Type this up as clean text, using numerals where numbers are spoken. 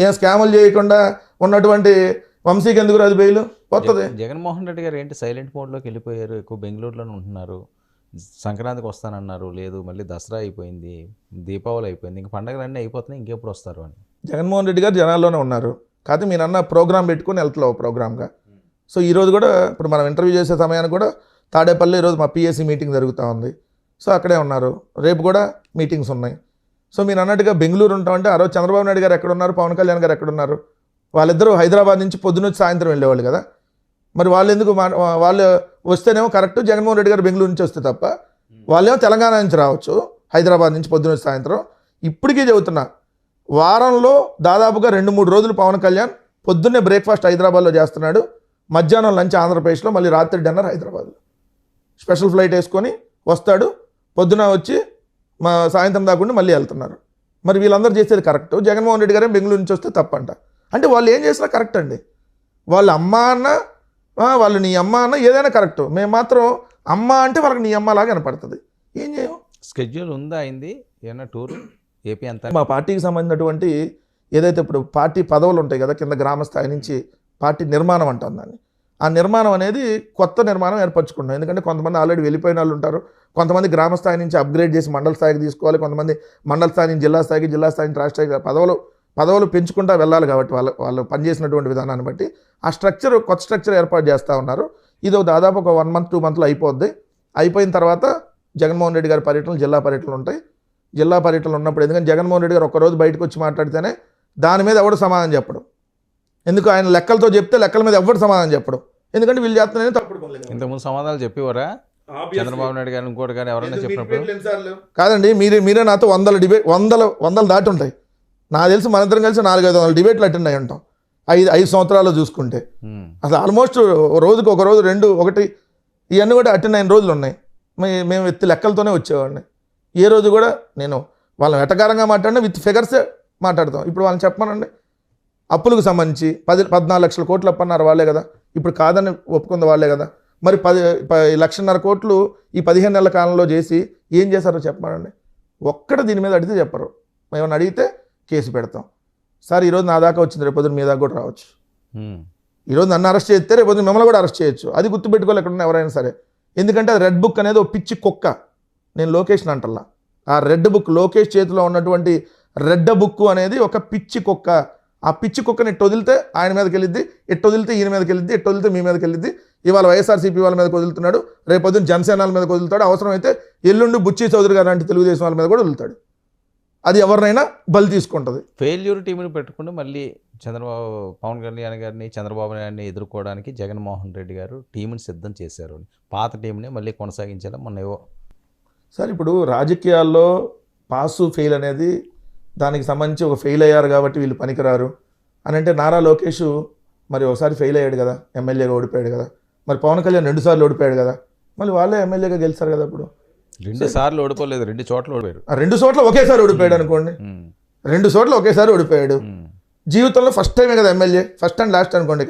ఏం స్కాములు చేయకుండా ఉన్నటువంటి వంశీకి ఎందుకు రాదు బెయిల్ పోతుంది. జగన్మోహన్ రెడ్డి గారు ఏంటి సైలెంట్ మోడ్లోకి వెళ్ళిపోయారు, ఎక్కువ బెంగళూరులోనే ఉంటున్నారు, సంక్రాంతికి వస్తానన్నారు, లేదు మళ్ళీ దసరా అయిపోయింది, దీపావళి అయిపోయింది, ఇంక పండగలన్నీ అయిపోతున్నాయి, ఇంకెప్పుడు వస్తారు అని. జగన్మోహన్ రెడ్డి గారు జనాల్లోనే ఉన్నారు, కాకపోతే మీరు అన్న ప్రోగ్రామ్ పెట్టుకుని వెళ్తలేవు ప్రోగ్రామ్గా. సో ఈరోజు కూడా ఇప్పుడు మనం ఇంటర్వ్యూ చేసే సమయానికి కూడా తాడేపల్లి ఈరోజు మా పిఎస్సి మీటింగ్ జరుగుతూ ఉంది. సో అక్కడే ఉన్నారు, రేపు కూడా మీటింగ్స్ ఉన్నాయి. సో మీరు అన్నట్టుగా బెంగళూరు ఉంటామంటే ఆ రోజు చంద్రబాబు నాయుడు గారు ఎక్కడున్నారు, పవన్ కళ్యాణ్ గారు ఎక్కడున్నారు? వాళ్ళిద్దరూ హైదరాబాద్ నుంచి పొద్దునొచ్చి సాయంత్రం వెళ్ళేవాళ్ళు కదా. మరి వాళ్ళు ఎందుకు వాళ్ళు వస్తేనేమో కరెక్ట్, జగన్మోహన్ రెడ్డి గారు బెంగళూరు నుంచి వస్తే తప్ప, వాళ్ళేమో తెలంగాణ నుంచి రావచ్చు, హైదరాబాద్ నుంచి పొద్దునొచ్చి సాయంత్రం. ఇప్పటికీ చెబుతున్నా, వారంలో దాదాపుగా 2-3 రోజులు పవన్ కళ్యాణ్ పొద్దున్నే బ్రేక్ఫాస్ట్ హైదరాబాద్లో చేస్తున్నాడు, మధ్యాహ్నం లంచ్ ఆంధ్రప్రదేశ్లో, మళ్ళీ రాత్రి డిన్నర్ హైదరాబాద్లో. స్పెషల్ ఫ్లైట్ వేసుకొని వస్తాడు, పొద్దున వచ్చి సాయంత్రం దాకుండా మళ్ళీ వెళ్తున్నారు. మరి వీళ్ళందరూ చేసేది కరెక్ట్, జగన్మోహన్ రెడ్డి గారే బెంగళూరు నుంచి వస్తే తప్పంట. అంటే వాళ్ళు ఏం చేసినా కరెక్ట్ అండి. వాళ్ళ అమ్మ అన్న, వాళ్ళు నీ అమ్మ అన్న ఏదైనా కరెక్ట్. మేము మాత్రం అమ్మ అంటే వాళ్ళకి నీ అమ్మలాగా కనపడుతుంది. ఏం చేయం? స్కెడ్యూల్ ఉందా అయింది ఏమన్నా టూర్ ఏపీ అంతా? మా పార్టీకి సంబంధించినటువంటి ఏదైతే ఇప్పుడు పార్టీ పదవులు ఉంటాయి కదా, కింద గ్రామ స్థాయి నుంచి పార్టీ నిర్మాణం అంటాం దాన్ని. ఆ నిర్మాణం అనేది కొత్త నిర్మాణం ఏర్పరచుకున్నాం. ఎందుకంటే కొంతమంది ఆల్రెడీ వెళ్ళిపోయిన వాళ్ళు ఉంటారు, కొంతమంది గ్రామ స్థాయి నుంచి అప్గ్రేడ్ చేసి మండల స్థాయికి తీసుకోవాలి, కొంతమంది మండల స్థాయి నుంచి జిల్లా స్థాయికి, జిల్లా స్థాయి నుంచి రాష్ట్ర స్థాయికి పదవులు పెంచుకుంటూ వెళ్ళాలి. కాబట్టి వాళ్ళు పనిచేసినటువంటి విధానాన్ని బట్టి ఆ కొత్త స్ట్రక్చర్ ఏర్పాటు చేస్తూ ఉన్నారు. ఇది దాదాపు ఒక 1 month 2 monthలో అయిపోద్ది. అయిపోయిన తర్వాత జగన్మోహన్ రెడ్డి గారి పర్యటనలు, జిల్లా పర్యటనలు ఉంటాయి. జిల్లా పర్యటనలు ఉన్నప్పుడు, ఎందుకంటే జగన్మోహన్ రెడ్డి గారు ఒక్కరోజు బయటకు వచ్చి మాట్లాడితేనే దాని మీద ఎవడు సమాధానం చెప్పడం. ఎందుకు ఆయన లెక్కలతో చెప్తే లెక్కల మీద ఎవరు సమాధానం చెప్పడం, ఎందుకంటే వీళ్ళు చేస్తున్నారని తప్పుడు. ఇంతకుముందు సమాధానాలు చెప్పేవారా చంద్రబాబు నాయుడు గారు, ఇంకోటి కానీ ఎవరైనా చెప్పినప్పుడు? కాదండి, మీరే నాతో 100 దాటి ఉంటాయి. నాకు తెలిసి మనందరం కలిసి 400-500 డిబేట్లు అటెండ్ అయి ఉంటాం 5 సంవత్సరాల్లో చూసుకుంటే. అసలు ఆల్మోస్ట్ రోజుకు ఒక రోజు 2-1 ఇవన్నీ కూడా అటెండ్ అయిన రోజులు ఉన్నాయి. మేము ఎత్తి లెక్కలతోనే వచ్చేవాడిని. ఏ రోజు కూడా నేను వాళ్ళని వెటకారంగా మాట్లాడినా విత్ ఫిగర్సే మాట్లాడతాం. ఇప్పుడు వాళ్ళని చెప్పమనండి, అప్పులకు సంబంధించి 14 లక్షల కోట్లు అప్పన్నారు వాళ్ళే కదా, ఇప్పుడు కాదని ఒప్పుకుంది వాళ్ళే కదా. మరి 1.5 లక్షల కోట్లు ఈ 15 నెలల కాలంలో చేసి ఏం చేశారో చెప్పమనండి. ఒక్కడ దీని మీద అడిగితే చెప్పరు. ఏమైనా అడిగితే కేసు పెడతాం. సార్ ఈరోజు నా దాకా వచ్చింది, రేపొద్దున మీ దాకా కూడా రావచ్చు. ఈరోజు నన్ను అరెస్ట్ చేస్తే రేపొద్దున మిమ్మల్ని కూడా అరెస్ట్ చేయొచ్చు. అది గుర్తుపెట్టుకోవాలి ఎక్కడున్నా ఎవరైనా సరే. ఎందుకంటే అది రెడ్ బుక్ అనేది ఒక పిచ్చి కుక్క. నేను లోకేష్ని అంటల్లా, ఆ రెడ్ బుక్, లోకేష్ చేతిలో ఉన్నటువంటి రెడ్ బుక్ అనేది ఒక పిచ్చి కుక్క. ఆ పిచ్చి కుక్కని ఎట్టు వదిలితే ఆయన మీదకి వెళ్ళిద్ది, ఎట్టు వదిలితే ఈయన మీదకి వెళ్ళిద్ది, ఎట్టు వదిలితే మీ మీదకి వెళ్ళిద్ది. ఇవాళ వైఎస్ఆర్సీపీ వాళ్ళ మీదకి వదులుతున్నాడు, రేపొద్దున జనసేన మీదకి వదులుతాడు, అవసరమైతే ఎల్లుండి బుచ్చి చౌదరి గారు లాంటి తెలుగుదేశం వాళ్ళ మీద కూడా వదులుతాడు. అది ఎవరినైనా బలి తీసుకుంటుంది. ఫెయిల్యూర్ టీంని పెట్టుకుంటే మళ్ళీ పవన్ కళ్యాణ్ గారిని, చంద్రబాబు నాయుడిని ఎదుర్కోవడానికి జగన్మోహన్ రెడ్డి గారు టీంని సిద్ధం చేశారు. పాత టీంని మళ్ళీ కొనసాగించాలి. మొన్న సార్ ఇప్పుడు రాజకీయాల్లో పాసు ఫెయిల్ అనేది దానికి సంబంధించి ఒక ఫెయిల్ అయ్యారు కాబట్టి వీళ్ళు పనికిరారు అని అంటే, నారా లోకేష్ మరి ఒకసారి ఫెయిల్ అయ్యాడు కదా, ఎమ్మెల్యేగా ఓడిపోయాడు కదా. మరి పవన్ కళ్యాణ్ 2 సార్లు ఓడిపోయాడు కదా, మళ్ళీ వాళ్ళే ఎమ్మెల్యేగా గెలిచారు కదా. ఇప్పుడు 2 సార్లు ఓడిపోలేదు, 2 చోట్ల ఓడిపోయారు. 2 చోట్ల ఒకేసారి ఓడిపోయాడు అనుకోండి, 2 చోట్ల ఒకేసారి ఓడిపోయాడు. జీవితంలో ఫస్ట్ టైమే కదా ఎమ్మెల్యే, ఫస్ట్ అండ్ లాస్ట్ అనుకోండి.